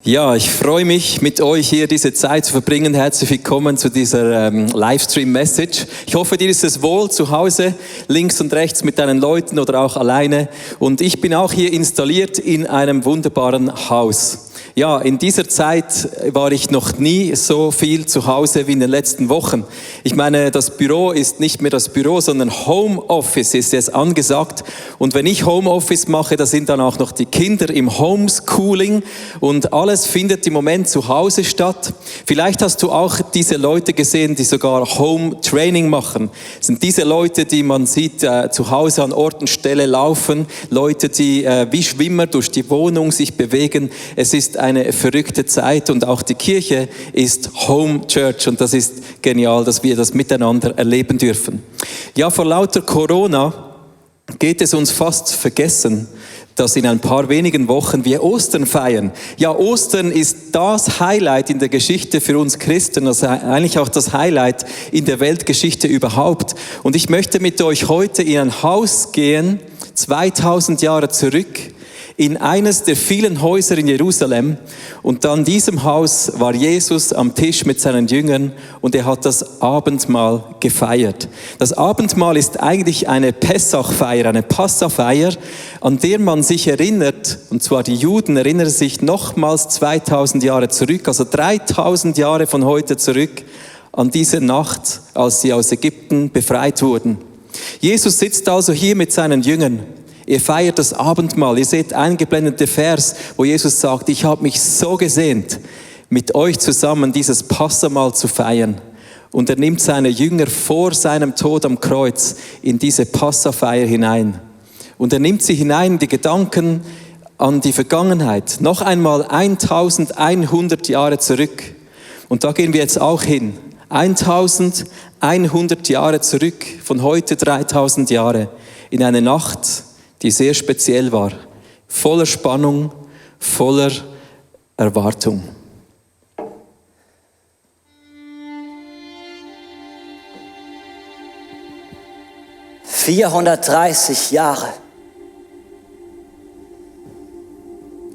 Ja, ich freue mich, mit euch hier diese Zeit zu verbringen. Herzlich willkommen zu dieser Livestream-Message. Ich hoffe, dir ist es wohl zu Hause, links und rechts mit deinen Leuten oder auch alleine. Und ich bin auch hier installiert in einem wunderbaren Haus. Ja, in dieser Zeit war ich noch nie so viel zu Hause wie in den letzten Wochen. Ich meine, das Büro ist nicht mehr das Büro, sondern Homeoffice ist jetzt angesagt. Und wenn ich Homeoffice mache, da sind dann auch noch die Kinder im Homeschooling und alles findet im Moment zu Hause statt. Vielleicht hast du auch diese Leute gesehen, die sogar Home Training machen. Das sind diese Leute, die man sieht zu Hause an Ort und Stelle laufen, Leute, die wie Schwimmer durch die Wohnung sich bewegen. Es ist eine verrückte Zeit und auch die Kirche ist Home Church und das ist genial, dass wir das miteinander erleben dürfen. Ja, vor lauter Corona geht es uns fast vergessen, dass in ein paar wenigen Wochen wir Ostern feiern. Ja, Ostern ist das Highlight in der Geschichte für uns Christen, also eigentlich auch das Highlight in der Weltgeschichte überhaupt. Und ich möchte mit euch heute in ein Haus gehen, 2000 Jahre zurück, in eines der vielen Häuser in Jerusalem. Und an diesem Haus war Jesus am Tisch mit seinen Jüngern und er hat das Abendmahl gefeiert. Das Abendmahl ist eigentlich eine Pessachfeier, eine Passafeier, an der man sich erinnert, und zwar die Juden erinnern sich nochmals 2000 Jahre zurück, also 3000 Jahre von heute zurück, an diese Nacht, als sie aus Ägypten befreit wurden. Jesus sitzt also hier mit seinen Jüngern. Ihr feiert das Abendmahl. Ihr seht eingeblendet der Vers, wo Jesus sagt, ich habe mich so gesehnt, mit euch zusammen dieses Passamahl zu feiern. Und er nimmt seine Jünger vor seinem Tod am Kreuz in diese Passafeier hinein. Und er nimmt sie hinein in die Gedanken an die Vergangenheit. Noch einmal 1100 Jahre zurück. Und da gehen wir jetzt auch hin. 1100 Jahre zurück, von heute 3000 Jahre, in eine Nacht, die sehr speziell war, voller Spannung, voller Erwartung. ...430 Jahre.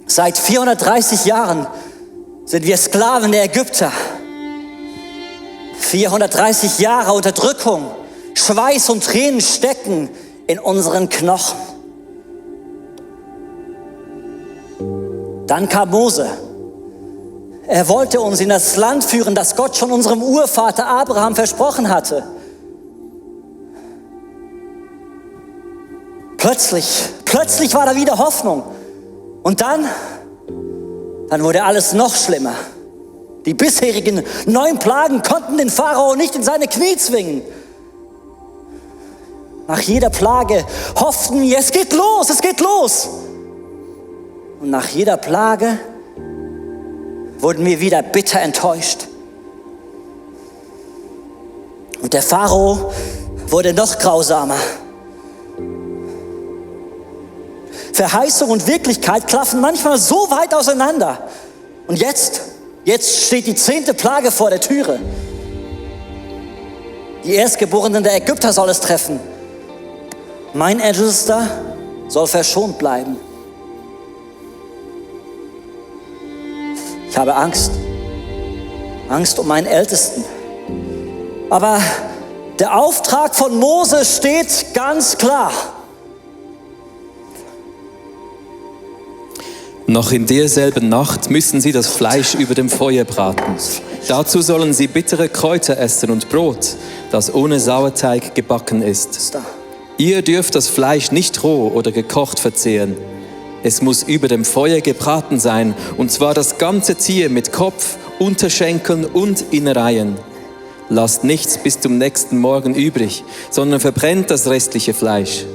Seit 430 Jahren sind wir Sklaven der Ägypter. 430 Jahre Unterdrückung, Schweiß und Tränen stecken in unseren Knochen. Dann kam Mose. Er wollte uns in das Land führen, das Gott schon unserem Urvater Abraham versprochen hatte. Plötzlich war da wieder Hoffnung. Und dann wurde alles noch schlimmer. Die bisherigen 9 Plagen konnten den Pharao nicht in seine Knie zwingen. Nach jeder Plage hofften wir, es geht los. Und nach jeder Plage wurden wir wieder bitter enttäuscht. Und der Pharao wurde noch grausamer. Verheißung und Wirklichkeit klaffen manchmal so weit auseinander. Und jetzt steht die 10. Plage vor der Türe. Die Erstgeborenen der Ägypter soll es treffen. Mein Ältester soll verschont bleiben. Ich habe Angst um meinen Ältesten. Aber der Auftrag von Mose steht ganz klar. Noch in derselben Nacht müssen sie das Fleisch über dem Feuer braten. Dazu sollen sie bittere Kräuter essen und Brot, das ohne Sauerteig gebacken ist. Ihr dürft das Fleisch nicht roh oder gekocht verzehren. Es muss über dem Feuer gebraten sein, und zwar das ganze Tier mit Kopf, Unterschenkeln und Innereien. Lasst nichts bis zum nächsten Morgen übrig, sondern verbrennt das restliche Fleisch.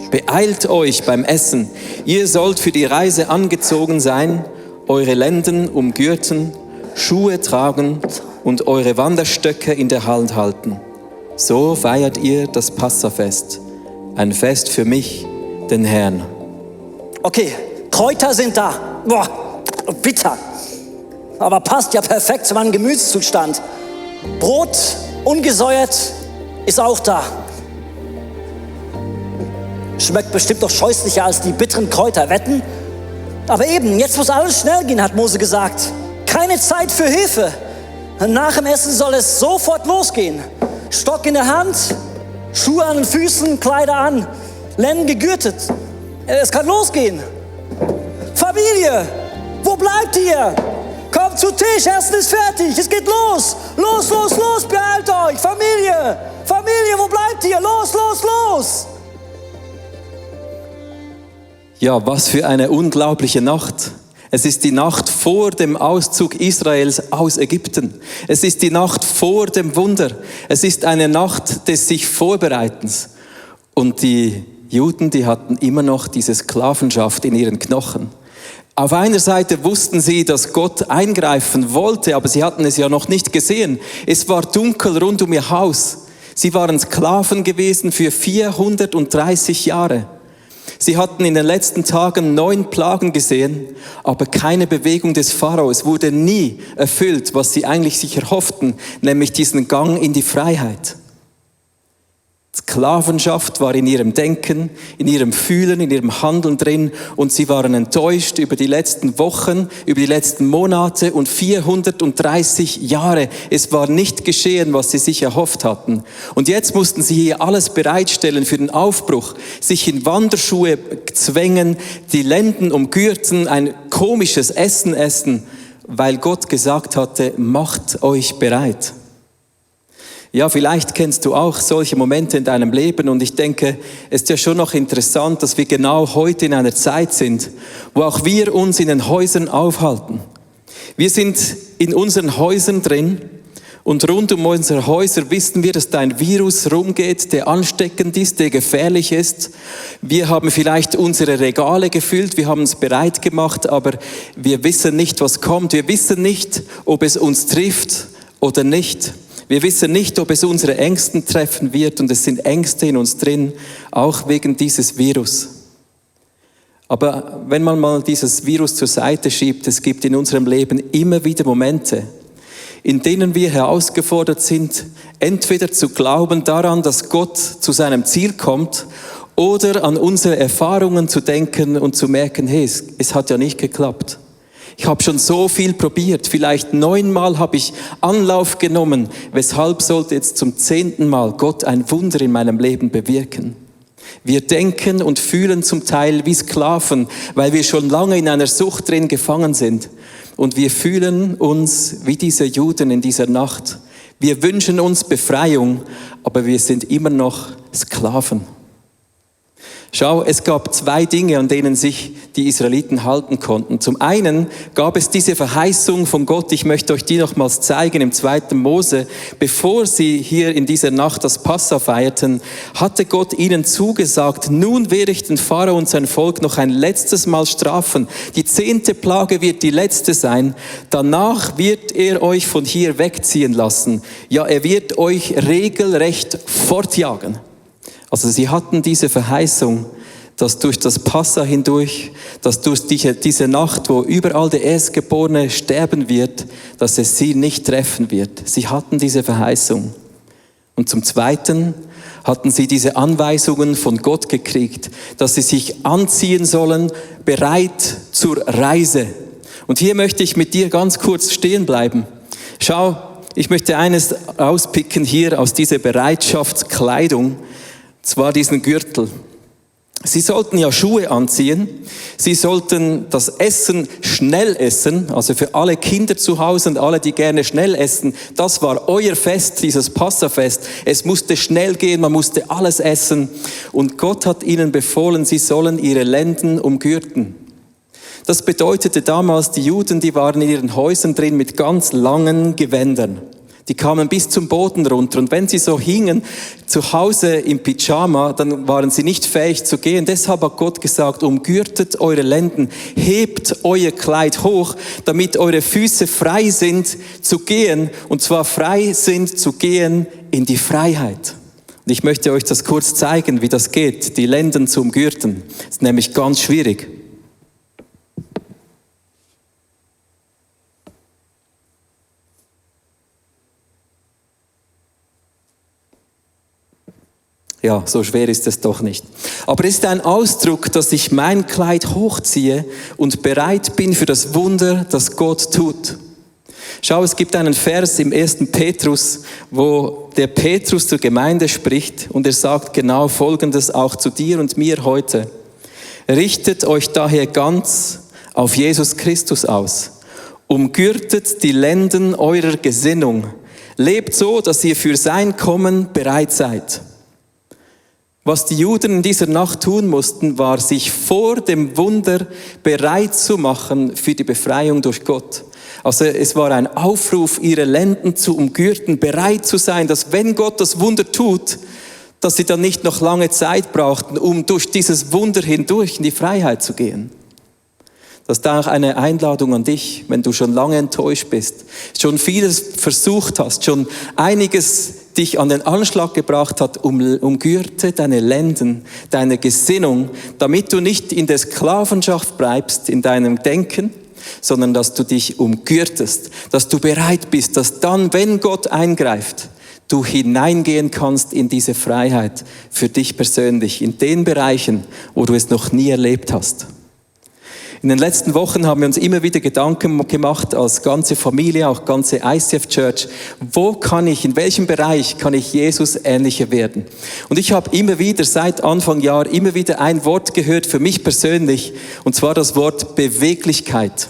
Beeilt euch beim Essen. Ihr sollt für die Reise angezogen sein, eure Lenden umgürten, Schuhe tragen und eure Wanderstöcke in der Hand halten. So feiert ihr das Passafest, ein Fest für mich, den Herrn. Okay, Kräuter sind da. Boah, bitter. Aber passt ja perfekt zu meinem Gemütszustand. Brot, ungesäuert, ist auch da. Schmeckt bestimmt noch scheußlicher als die bitteren Kräuter. Wetten? Aber eben, jetzt muss alles schnell gehen, hat Mose gesagt. Keine Zeit für Hilfe. Nach dem Essen soll es sofort losgehen. Stock in der Hand, Schuhe an den Füßen, Kleider an, Lenden gegürtet. Es kann losgehen. Familie, wo bleibt ihr? Kommt zu Tisch, Essen ist fertig, es geht los. Los, los, los, beeilt euch. Familie, Familie, wo bleibt ihr? Los, los, los. Ja, was für eine unglaubliche Nacht. Es ist die Nacht vor dem Auszug Israels aus Ägypten. Es ist die Nacht vor dem Wunder. Es ist eine Nacht des sich Vorbereitens. Und die Juden, die hatten immer noch diese Sklavenschaft in ihren Knochen. Auf einer Seite wussten sie, dass Gott eingreifen wollte, aber sie hatten es ja noch nicht gesehen. Es war dunkel rund um ihr Haus. Sie waren Sklaven gewesen für 430 Jahre. Sie hatten in den letzten Tagen 9 Plagen gesehen, aber keine Bewegung des Pharao. Es wurde nie erfüllt, was sie eigentlich sich erhofften, nämlich diesen Gang in die Freiheit. Sklavenschaft war in ihrem Denken, in ihrem Fühlen, in ihrem Handeln drin und sie waren enttäuscht über die letzten Wochen, über die letzten Monate und 430 Jahre. Es war nicht geschehen, was sie sich erhofft hatten. Und jetzt mussten sie hier alles bereitstellen für den Aufbruch, sich in Wanderschuhe zwängen, die Lenden umgürten, ein komisches Essen essen, weil Gott gesagt hatte, macht euch bereit. Ja, vielleicht kennst du auch solche Momente in deinem Leben und ich denke, es ist ja schon noch interessant, dass wir genau heute in einer Zeit sind, wo auch wir uns in den Häusern aufhalten. Wir sind in unseren Häusern drin und rund um unsere Häuser wissen wir, dass da ein Virus rumgeht, der ansteckend ist, der gefährlich ist. Wir haben vielleicht unsere Regale gefüllt, wir haben es bereit gemacht, aber wir wissen nicht, was kommt. Wir wissen nicht, ob es uns trifft oder nicht. Wir wissen nicht, ob es unsere Ängsten treffen wird und es sind Ängste in uns drin, auch wegen dieses Virus. Aber wenn man mal dieses Virus zur Seite schiebt, es gibt in unserem Leben immer wieder Momente, in denen wir herausgefordert sind, entweder zu glauben daran, dass Gott zu seinem Ziel kommt, oder an unsere Erfahrungen zu denken und zu merken, hey, es hat ja nicht geklappt. Ich habe schon so viel probiert, vielleicht 9-mal habe ich Anlauf genommen. Weshalb sollte jetzt zum 10. Mal Gott ein Wunder in meinem Leben bewirken? Wir denken und fühlen zum Teil wie Sklaven, weil wir schon lange in einer Sucht drin gefangen sind. Und wir fühlen uns wie diese Juden in dieser Nacht. Wir wünschen uns Befreiung, aber wir sind immer noch Sklaven. Schau, es gab 2 Dinge, an denen sich die Israeliten halten konnten. Zum einen gab es diese Verheißung von Gott, ich möchte euch die nochmals zeigen im 2. Mose. Bevor sie hier in dieser Nacht das Passa feierten, hatte Gott ihnen zugesagt, nun werde ich den Pharao und sein Volk noch ein letztes Mal strafen. Die 10. Plage wird die letzte sein. Danach wird er euch von hier wegziehen lassen. Ja, er wird euch regelrecht fortjagen. Also sie hatten diese Verheißung, dass durch das Passa hindurch, dass durch diese Nacht, wo überall der Erstgeborene sterben wird, dass es sie nicht treffen wird. Sie hatten diese Verheißung. Und zum Zweiten hatten sie diese Anweisungen von Gott gekriegt, dass sie sich anziehen sollen, bereit zur Reise. Und hier möchte ich mit dir ganz kurz stehen bleiben. Schau, ich möchte eines auspicken hier aus dieser Bereitschaftskleidung. Zwar diesen Gürtel. Sie sollten ja Schuhe anziehen, sie sollten das Essen schnell essen, also für alle Kinder zu Hause und alle, die gerne schnell essen, das war euer Fest, dieses Passafest. Es musste schnell gehen, man musste alles essen und Gott hat ihnen befohlen, sie sollen ihre Lenden umgürten. Das bedeutete damals, die Juden, die waren in ihren Häusern drin mit ganz langen Gewändern. Die kamen bis zum Boden runter und wenn sie so hingen zu Hause im Pyjama, dann waren sie nicht fähig zu gehen. Deshalb hat Gott gesagt, umgürtet eure Lenden, hebt euer Kleid hoch, damit eure Füße frei sind zu gehen und zwar frei sind zu gehen in die Freiheit. Und ich möchte euch das kurz zeigen, wie das geht, die Lenden zu umgürten. Das ist nämlich ganz schwierig. Ja, so schwer ist es doch nicht. Aber es ist ein Ausdruck, dass ich mein Kleid hochziehe und bereit bin für das Wunder, das Gott tut. Schau, es gibt einen Vers im 1. Petrus, wo der Petrus zur Gemeinde spricht und er sagt genau Folgendes auch zu dir und mir heute. Richtet euch daher ganz auf Jesus Christus aus. Umgürtet die Lenden eurer Gesinnung. Lebt so, dass ihr für sein Kommen bereit seid. Was die Juden in dieser Nacht tun mussten, war, sich vor dem Wunder bereit zu machen für die Befreiung durch Gott. Also es war ein Aufruf, ihre Lenden zu umgürten, bereit zu sein, dass wenn Gott das Wunder tut, dass sie dann nicht noch lange Zeit brauchten, um durch dieses Wunder hindurch in die Freiheit zu gehen. Das ist auch eine Einladung an dich, wenn du schon lange enttäuscht bist, schon vieles versucht hast, schon einiges dich an den Anschlag gebracht hat, umgürte deine Lenden, deine Gesinnung, damit du nicht in der Sklavenschaft bleibst in deinem Denken, sondern dass du dich umgürtest, dass du bereit bist, dass dann, wenn Gott eingreift, du hineingehen kannst in diese Freiheit für dich persönlich, in den Bereichen, wo du es noch nie erlebt hast. In den letzten Wochen haben wir uns immer wieder Gedanken gemacht, als ganze Familie, auch ganze ICF Church, in welchem Bereich kann ich Jesus ähnlicher werden? Und ich habe immer wieder, seit Anfang Jahr, immer wieder ein Wort gehört für mich persönlich, und zwar das Wort Beweglichkeit.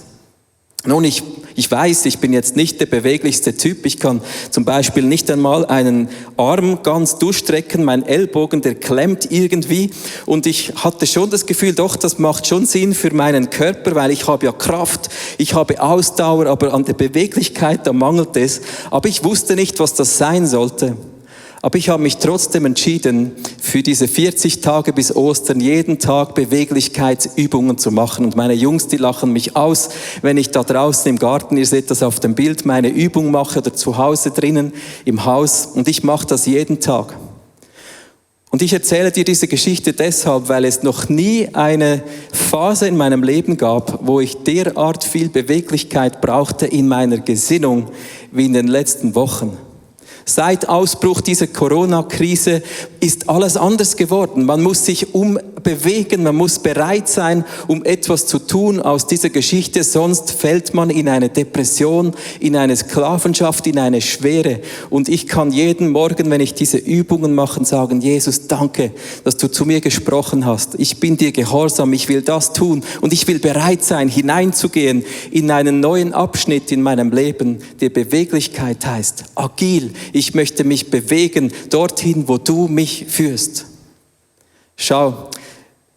Nun, ich weiß, ich bin jetzt nicht der beweglichste Typ. Ich kann zum Beispiel nicht einmal einen Arm ganz durchstrecken. Mein Ellbogen, der klemmt irgendwie. Und ich hatte schon das Gefühl, doch, das macht schon Sinn für meinen Körper, weil ich habe ja Kraft, ich habe Ausdauer, aber an der Beweglichkeit, da mangelt es. Aber ich wusste nicht, was das sein sollte. Aber ich habe mich trotzdem entschieden, für diese 40 Tage bis Ostern jeden Tag Beweglichkeitsübungen zu machen. Und meine Jungs, die lachen mich aus, wenn ich da draußen im Garten, ihr seht das auf dem Bild, meine Übung mache oder zu Hause drinnen im Haus. Und ich mache das jeden Tag. Und ich erzähle dir diese Geschichte deshalb, weil es noch nie eine Phase in meinem Leben gab, wo ich derart viel Beweglichkeit brauchte in meiner Gesinnung wie in den letzten Wochen. Seit Ausbruch dieser Corona-Krise ist alles anders geworden. Man muss sich umbewegen, man muss bereit sein, um etwas zu tun aus dieser Geschichte, sonst fällt man in eine Depression, in eine Sklavenschaft, in eine Schwere. Und ich kann jeden Morgen, wenn ich diese Übungen mache, sagen, Jesus, danke, dass du zu mir gesprochen hast. Ich bin dir gehorsam, ich will das tun und ich will bereit sein, hineinzugehen in einen neuen Abschnitt in meinem Leben, der Beweglichkeit heißt, agil. Ich möchte mich bewegen dorthin, wo du mich führst. Schau,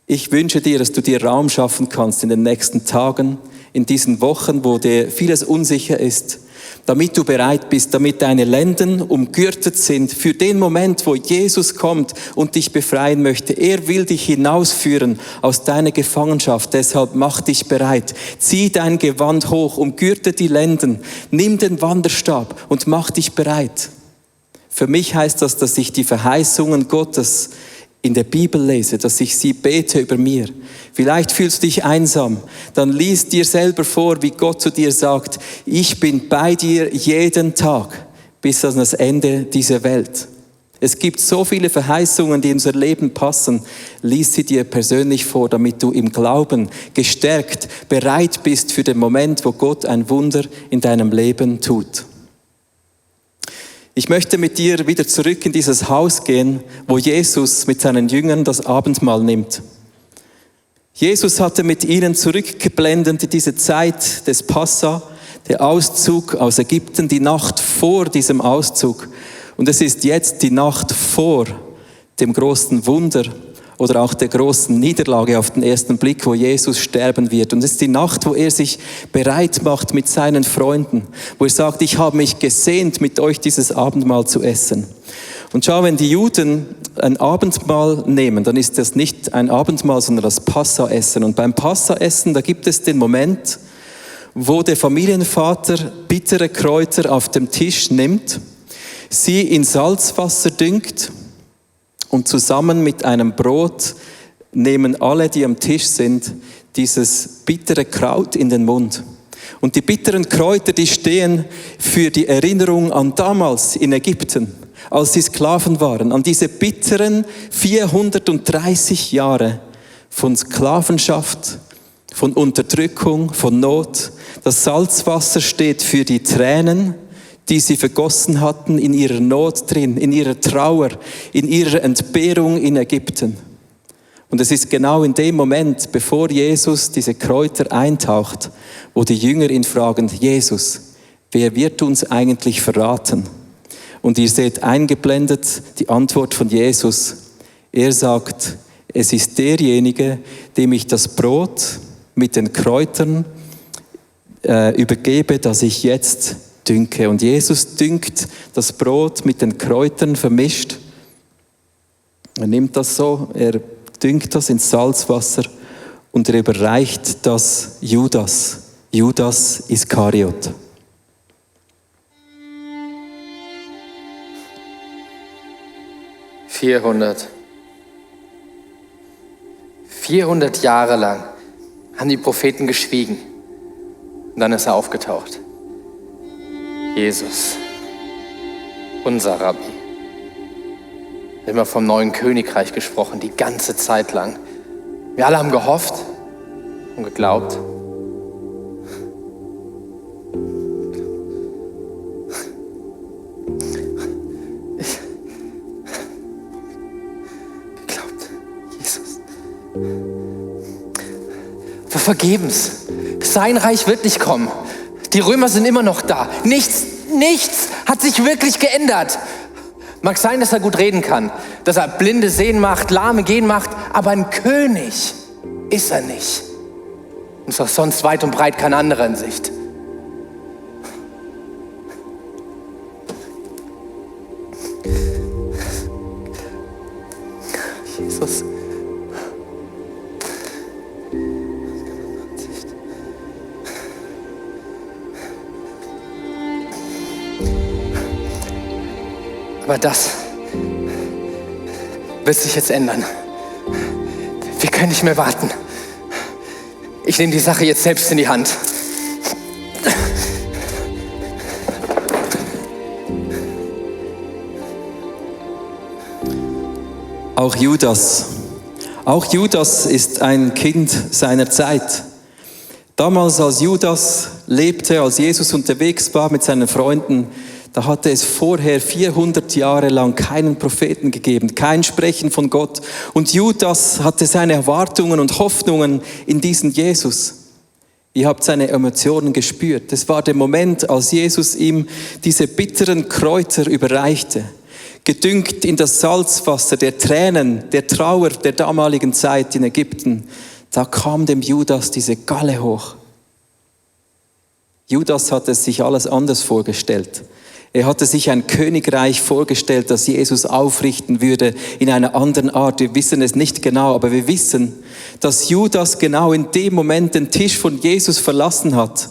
ich wünsche dir, dass du dir Raum schaffen kannst in den nächsten Tagen, in diesen Wochen, wo dir vieles unsicher ist, damit du bereit bist, damit deine Lenden umgürtet sind für den Moment, wo Jesus kommt und dich befreien möchte. Er will dich hinausführen aus deiner Gefangenschaft, deshalb mach dich bereit. Zieh dein Gewand hoch, umgürte die Lenden, nimm den Wanderstab und mach dich bereit. Für mich heißt das, dass ich die Verheißungen Gottes in der Bibel lese, dass ich sie bete über mir. Vielleicht fühlst du dich einsam, dann lies dir selber vor, wie Gott zu dir sagt, ich bin bei dir jeden Tag bis an das Ende dieser Welt. Es gibt so viele Verheißungen, die in unser Leben passen. Lies sie dir persönlich vor, damit du im Glauben gestärkt, bereit bist für den Moment, wo Gott ein Wunder in deinem Leben tut. Ich möchte mit dir wieder zurück in dieses Haus gehen, wo Jesus mit seinen Jüngern das Abendmahl nimmt. Jesus hatte mit ihnen zurückgeblendet in diese Zeit des Passa, der Auszug aus Ägypten, die Nacht vor diesem Auszug. Und es ist jetzt die Nacht vor dem großen Wunder oder auch der großen Niederlage auf den ersten Blick, wo Jesus sterben wird. Und es ist die Nacht, wo er sich bereit macht mit seinen Freunden, wo er sagt, ich habe mich gesehnt, mit euch dieses Abendmahl zu essen. Und schau, wenn die Juden ein Abendmahl nehmen, dann ist das nicht ein Abendmahl, sondern das Passaessen. Und beim Passaessen, da gibt es den Moment, wo der Familienvater bittere Kräuter auf dem Tisch nimmt, sie in Salzwasser düngt, und zusammen mit einem Brot nehmen alle, die am Tisch sind, dieses bittere Kraut in den Mund. Und die bitteren Kräuter, die stehen für die Erinnerung an damals in Ägypten, als sie Sklaven waren, an diese bitteren 430 Jahre von Sklavenschaft, von Unterdrückung, von Not. Das Salzwasser steht für die Tränen, die sie vergossen hatten in ihrer Not drin, in ihrer Trauer, in ihrer Entbehrung in Ägypten. Und es ist genau in dem Moment, bevor Jesus diese Kräuter eintaucht, wo die Jünger ihn fragen, Jesus, wer wird uns eigentlich verraten? Und ihr seht eingeblendet die Antwort von Jesus. Er sagt, es ist derjenige, dem ich das Brot mit den Kräutern übergebe, das ich jetzt dünke. Und Jesus dünkt das Brot mit den Kräutern vermischt. Er nimmt das so, er dünkt das ins Salzwasser und er überreicht das Judas Iskariot. Vierhundert Jahre lang haben die Propheten geschwiegen. Und dann ist er aufgetaucht. Jesus, unser Rabbi. Immer vom neuen Königreich gesprochen, die ganze Zeit lang. Wir alle haben gehofft und geglaubt. Jesus. Aber vergebens. Sein Reich wird nicht kommen. Die Römer sind immer noch da. Nichts hat sich wirklich geändert. Mag sein, dass er gut reden kann, dass er Blinde sehen macht, Lahme gehen macht, aber ein König ist er nicht. Und ist auch sonst weit und breit kein anderer in Sicht. Jesus. Aber das wird sich jetzt ändern. Wir können nicht mehr warten. Ich nehme die Sache jetzt selbst in die Hand. Auch Judas ist ein Kind seiner Zeit. Damals, als Judas lebte, als Jesus unterwegs war mit seinen Freunden, da hatte es vorher 400 Jahre lang keinen Propheten gegeben, kein Sprechen von Gott. Und Judas hatte seine Erwartungen und Hoffnungen in diesen Jesus. Ihr habt seine Emotionen gespürt. Es war der Moment, als Jesus ihm diese bitteren Kräuter überreichte, gedüngt in das Salzwasser der Tränen, der Trauer der damaligen Zeit in Ägypten. Da kam dem Judas diese Galle hoch. Judas hatte sich alles anders vorgestellt. Er hatte sich ein Königreich vorgestellt, das Jesus aufrichten würde in einer anderen Art. Wir wissen es nicht genau, aber wir wissen, dass Judas genau in dem Moment den Tisch von Jesus verlassen hat,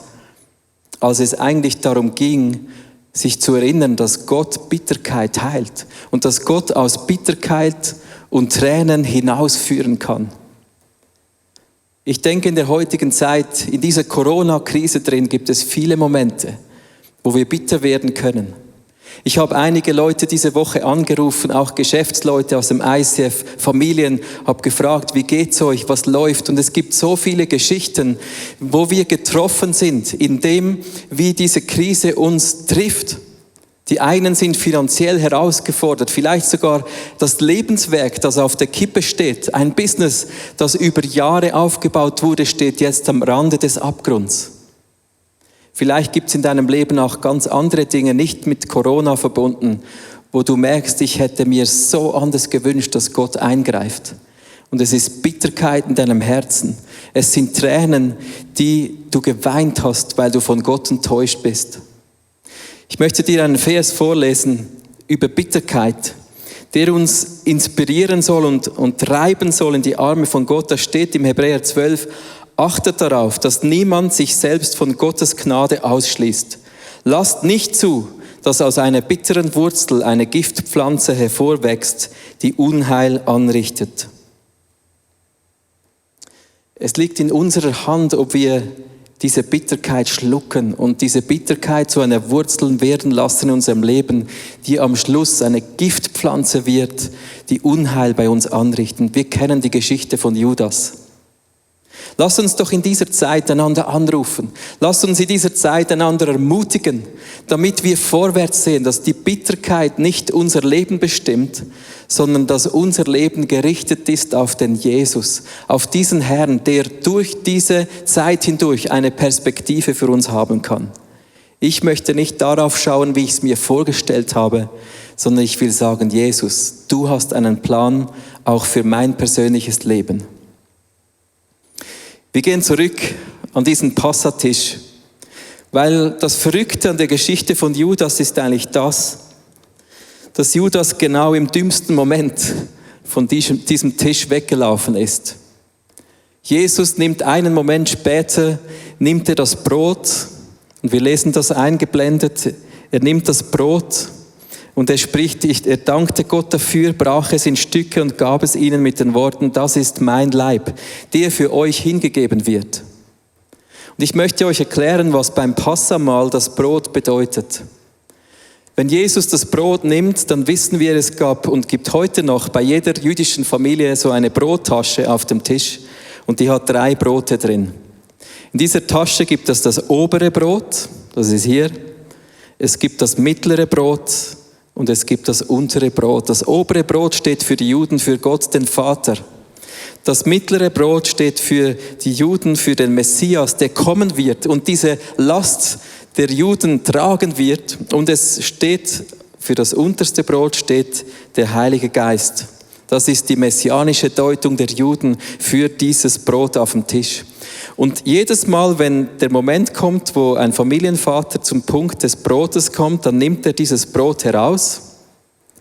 als es eigentlich darum ging, sich zu erinnern, dass Gott Bitterkeit heilt und dass Gott aus Bitterkeit und Tränen hinausführen kann. Ich denke, in der heutigen Zeit, in dieser Corona-Krise drin, gibt es viele Momente, wo wir bitter werden können. Ich habe einige Leute diese Woche angerufen, auch Geschäftsleute aus dem ICF, Familien, habe gefragt, wie geht's euch, was läuft? Und es gibt so viele Geschichten, wo wir getroffen sind, in dem, wie diese Krise uns trifft. Die einen sind finanziell herausgefordert, vielleicht sogar das Lebenswerk, das auf der Kippe steht, ein Business, das über Jahre aufgebaut wurde, steht jetzt am Rande des Abgrunds. Vielleicht gibt es in deinem Leben auch ganz andere Dinge, nicht mit Corona verbunden, wo du merkst, ich hätte mir so anders gewünscht, dass Gott eingreift. Und es ist Bitterkeit in deinem Herzen. Es sind Tränen, die du geweint hast, weil du von Gott enttäuscht bist. Ich möchte dir einen Vers vorlesen über Bitterkeit, der uns inspirieren soll und treiben soll in die Arme von Gott. Das steht im Hebräer 12. Achtet darauf, dass niemand sich selbst von Gottes Gnade ausschließt. Lasst nicht zu, dass aus einer bitteren Wurzel eine Giftpflanze hervorwächst, die Unheil anrichtet. Es liegt in unserer Hand, ob wir diese Bitterkeit schlucken und diese Bitterkeit zu einer Wurzel werden lassen in unserem Leben, die am Schluss eine Giftpflanze wird, die Unheil bei uns anrichten. Wir kennen die Geschichte von Judas. Lass uns doch in dieser Zeit einander anrufen. Lass uns in dieser Zeit einander ermutigen, damit wir vorwärts sehen, dass die Bitterkeit nicht unser Leben bestimmt, sondern dass unser Leben gerichtet ist auf den Jesus, auf diesen Herrn, der durch diese Zeit hindurch eine Perspektive für uns haben kann. Ich möchte nicht darauf schauen, wie ich es mir vorgestellt habe, sondern ich will sagen, Jesus, du hast einen Plan auch für mein persönliches Leben. Wir gehen zurück an diesen Passatisch, weil das Verrückte an der Geschichte von Judas ist eigentlich das, dass Judas genau im dümmsten Moment von diesem Tisch weggelaufen ist. Jesus nimmt einen Moment später, nimmt er das Brot, und wir lesen das eingeblendet, er nimmt das Brot und er spricht, er dankte Gott dafür, brach es in Stücke und gab es ihnen mit den Worten, das ist mein Leib, der für euch hingegeben wird. Und ich möchte euch erklären, was beim Passamahl das Brot bedeutet. Wenn Jesus das Brot nimmt, dann wissen wir, es gab und gibt heute noch bei jeder jüdischen Familie so eine Brottasche auf dem Tisch und die hat 3 Brote drin. In dieser Tasche gibt es das obere Brot, das ist hier, es gibt das mittlere Brot und es gibt das untere Brot. Das obere Brot steht für die Juden, für Gott, den Vater. Das mittlere Brot steht für die Juden, für den Messias, der kommen wird und diese Last der Juden tragen wird. Und es steht, für das unterste Brot steht der Heilige Geist. Das ist die messianische Deutung der Juden für dieses Brot auf dem Tisch. Und jedes Mal, wenn der Moment kommt, wo ein Familienvater zum Punkt des Brotes kommt, dann nimmt er dieses Brot heraus,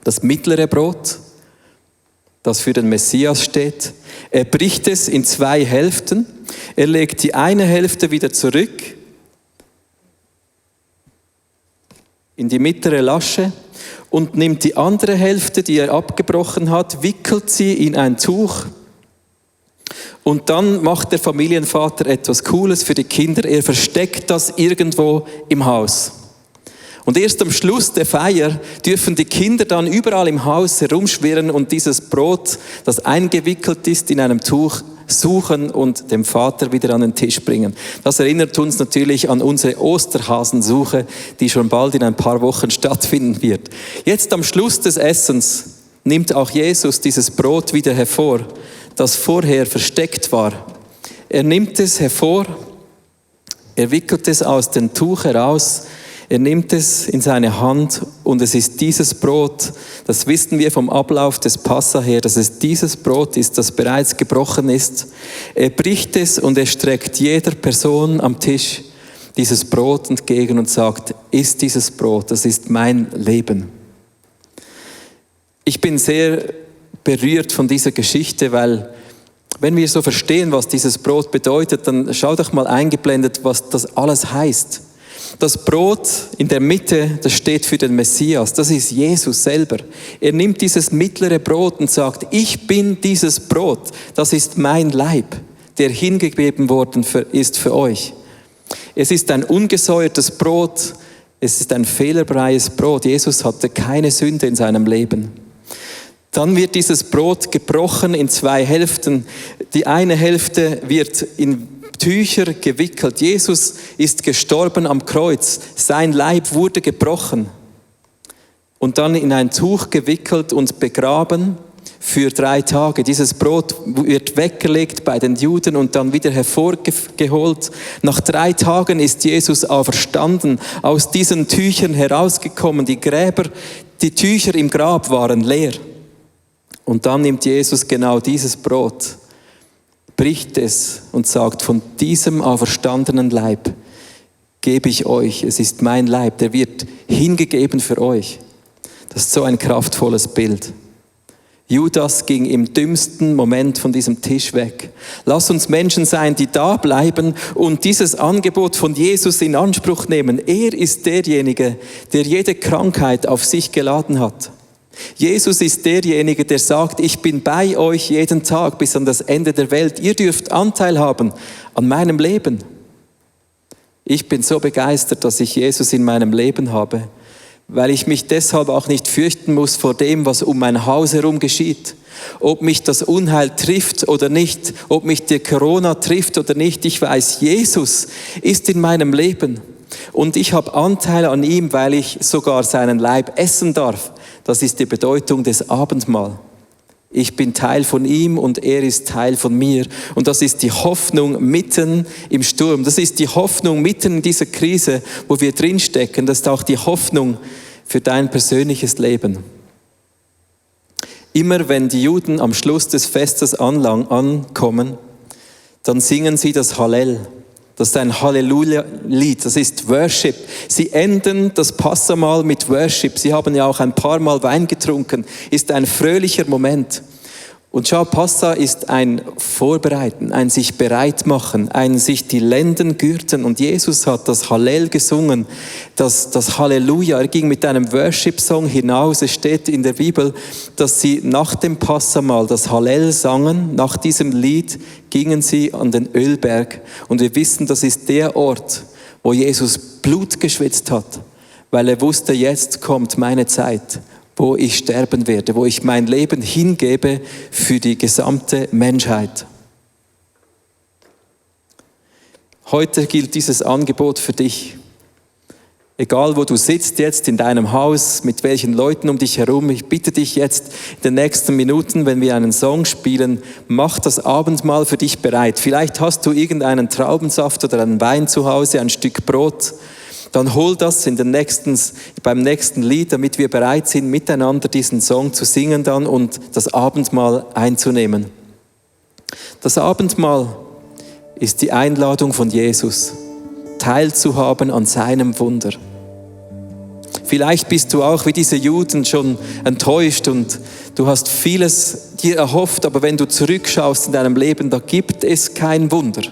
das mittlere Brot, das für den Messias steht. Er bricht es in 2 Hälften. Er legt die eine Hälfte wieder zurück in die mittlere Lasche und nimmt die andere Hälfte, die er abgebrochen hat, wickelt sie in ein Tuch. Und dann macht der Familienvater etwas Cooles für die Kinder. Er versteckt das irgendwo im Haus. Und erst am Schluss der Feier dürfen die Kinder dann überall im Haus herumschwirren und dieses Brot, das eingewickelt ist in einem Tuch, suchen und dem Vater wieder an den Tisch bringen. Das erinnert uns natürlich an unsere Osterhasensuche, die schon bald in ein paar Wochen stattfinden wird. Jetzt am Schluss des Essens nimmt auch Jesus dieses Brot wieder hervor, das vorher versteckt war. Er nimmt es hervor, er wickelt es aus dem Tuch heraus, er nimmt es in seine Hand und es ist dieses Brot, das wissen wir vom Ablauf des Passa her, dass es dieses Brot ist, das bereits gebrochen ist. Er bricht es und er streckt jeder Person am Tisch dieses Brot entgegen und sagt, iss dieses Brot, das ist mein Leben. Ich bin sehr berührt von dieser Geschichte, weil wenn wir so verstehen, was dieses Brot bedeutet, dann schau doch mal eingeblendet, was das alles heißt. Das Brot in der Mitte, das steht für den Messias, das ist Jesus selber. Er nimmt dieses mittlere Brot und sagt, ich bin dieses Brot, das ist mein Leib, der hingegeben worden ist für euch. Es ist ein ungesäuertes Brot, es ist ein fehlerfreies Brot. Jesus hatte keine Sünde in seinem Leben. Dann wird dieses Brot gebrochen in 2 Hälften. Die eine Hälfte wird in Tücher gewickelt. Jesus ist gestorben am Kreuz. Sein Leib wurde gebrochen und dann in ein Tuch gewickelt und begraben für 3 Tage. Dieses Brot wird weggelegt bei den Juden und dann wieder hervorgeholt. Nach 3 Tagen ist Jesus auferstanden, aus diesen Tüchern herausgekommen. Die Tücher im Grab waren leer. Und dann nimmt Jesus genau dieses Brot, bricht es und sagt, von diesem auferstandenen Leib gebe ich euch, es ist mein Leib, der wird hingegeben für euch. Das ist so ein kraftvolles Bild. Judas ging im dümmsten Moment von diesem Tisch weg. Lass uns Menschen sein, die da bleiben und dieses Angebot von Jesus in Anspruch nehmen. Er ist derjenige, der jede Krankheit auf sich geladen hat. Jesus ist derjenige, der sagt, ich bin bei euch jeden Tag bis an das Ende der Welt. Ihr dürft Anteil haben an meinem Leben. Ich bin so begeistert, dass ich Jesus in meinem Leben habe, weil ich mich deshalb auch nicht fürchten muss vor dem, was um mein Haus herum geschieht. Ob mich das Unheil trifft oder nicht, ob mich die Corona trifft oder nicht, ich weiß, Jesus ist in meinem Leben. Und ich habe Anteil an ihm, weil ich sogar seinen Leib essen darf. Das ist die Bedeutung des Abendmahls. Ich bin Teil von ihm und er ist Teil von mir. Und das ist die Hoffnung mitten im Sturm. Das ist die Hoffnung mitten in dieser Krise, wo wir drinstecken. Das ist auch die Hoffnung für dein persönliches Leben. Immer wenn die Juden am Schluss des Festes ankommen, dann singen sie das Hallel. Das ist ein Halleluja-Lied, das ist Worship. Sie enden das Passamahl mit Worship. Sie haben ja auch ein paar Mal Wein getrunken. Ist ein fröhlicher Moment. Und schau, Passa ist ein Vorbereiten, ein sich bereit machen, ein sich die Lenden gürten. Und Jesus hat das Hallel gesungen, das Halleluja. Er ging mit einem Worship-Song hinaus. Es steht in der Bibel, dass sie nach dem Passamahl das Hallel sangen. Nach diesem Lied gingen sie an den Ölberg. Und wir wissen, das ist der Ort, wo Jesus Blut geschwitzt hat, weil er wusste, jetzt kommt meine Zeit, wo ich sterben werde, wo ich mein Leben hingebe für die gesamte Menschheit. Heute gilt dieses Angebot für dich. Egal, wo du sitzt jetzt in deinem Haus, mit welchen Leuten um dich herum, ich bitte dich jetzt in den nächsten Minuten, wenn wir einen Song spielen, mach das Abendmahl für dich bereit. Vielleicht hast du irgendeinen Traubensaft oder einen Wein zu Hause, ein Stück Brot. Dann hol das beim nächsten Lied, damit wir bereit sind, miteinander diesen Song zu singen dann und das Abendmahl einzunehmen. Das Abendmahl ist die Einladung von Jesus, teilzuhaben an seinem Wunder. Vielleicht bist du auch wie diese Juden schon enttäuscht und du hast vieles dir erhofft, aber wenn du zurückschaust in deinem Leben, da gibt es kein Wunder.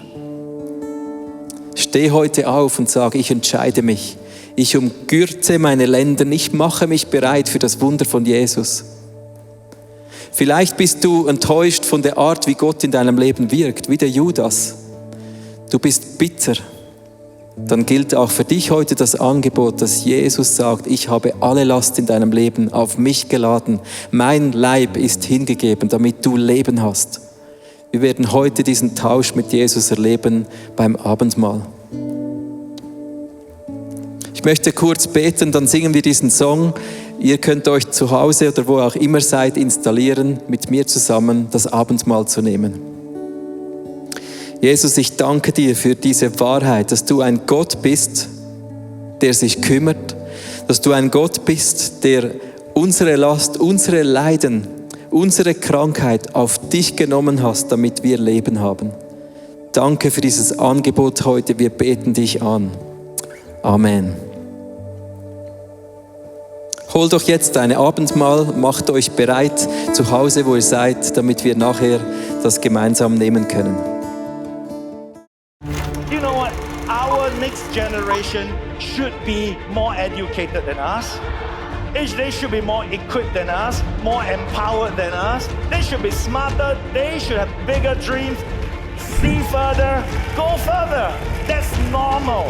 Steh heute auf und sag, ich entscheide mich. Ich umgürte meine Lenden. Ich mache mich bereit für das Wunder von Jesus. Vielleicht bist du enttäuscht von der Art, wie Gott in deinem Leben wirkt, wie der Judas. Du bist bitter. Dann gilt auch für dich heute das Angebot, dass Jesus sagt, ich habe alle Last in deinem Leben auf mich geladen. Mein Leib ist hingegeben, damit du Leben hast. Wir werden heute diesen Tausch mit Jesus erleben beim Abendmahl. Ich möchte kurz beten, dann singen wir diesen Song. Ihr könnt euch zu Hause oder wo auch immer seid installieren, mit mir zusammen das Abendmahl zu nehmen. Jesus, ich danke dir für diese Wahrheit, dass du ein Gott bist, der sich kümmert, dass du ein Gott bist, der unsere Last, unsere Leiden, unsere Krankheit auf dich genommen hast, damit wir Leben haben. Danke für dieses Angebot heute. Wir beten dich an. Amen. Holt doch jetzt ein Abendmahl, macht euch bereit zu Hause, wo ihr seid, damit wir nachher das gemeinsam nehmen können. You know what? Our next generation should be more educated than us. They should be more equipped than us, more empowered than us. They should be smarter. They should have bigger dreams. See further, go further. That's normal.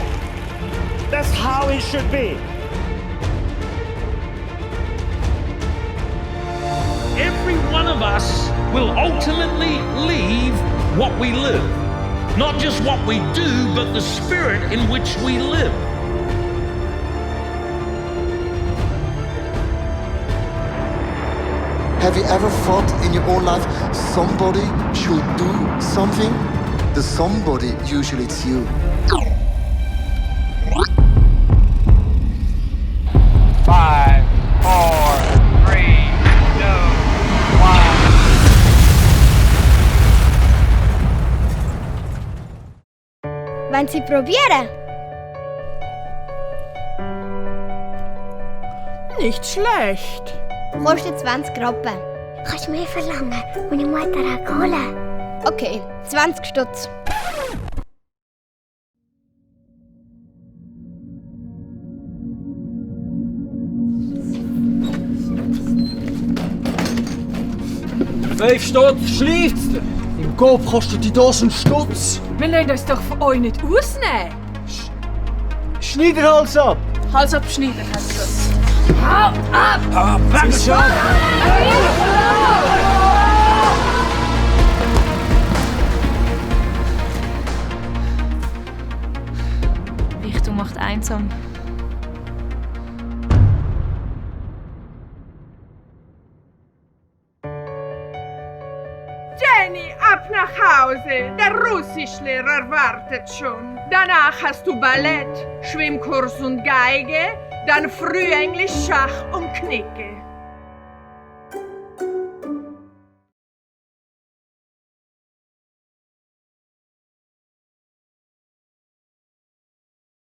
That's how it should be. Every one of us will ultimately leave what we live. Not just what we do, but the spirit in which we live. Have you ever thought in your own life somebody should do something? The somebody, usually it's you. 5, 4, 3, 2, 1. Wollen Sie probieren? Nicht schlecht. Kostet 20 Rappen. Kannst du mehr verlangen, meine Mutter auch holen? Okay, 20 Stutz. Fünf Stutz, schläft's dir? Im Coop kostet die Dose einen Stutz. Wir lassen uns doch von euch nicht ausnehmen. Schneiderhals ab! Hals ab, Schneider, heißt das. Hau ab! Hau ab! Weg schon! Richtung macht einsam. Jenny, ab nach Hause. Der Russischlehrer wartet schon. Danach hast du Ballett, Schwimmkurs und Geige, dann Frühenglisch, Schach und Knicke.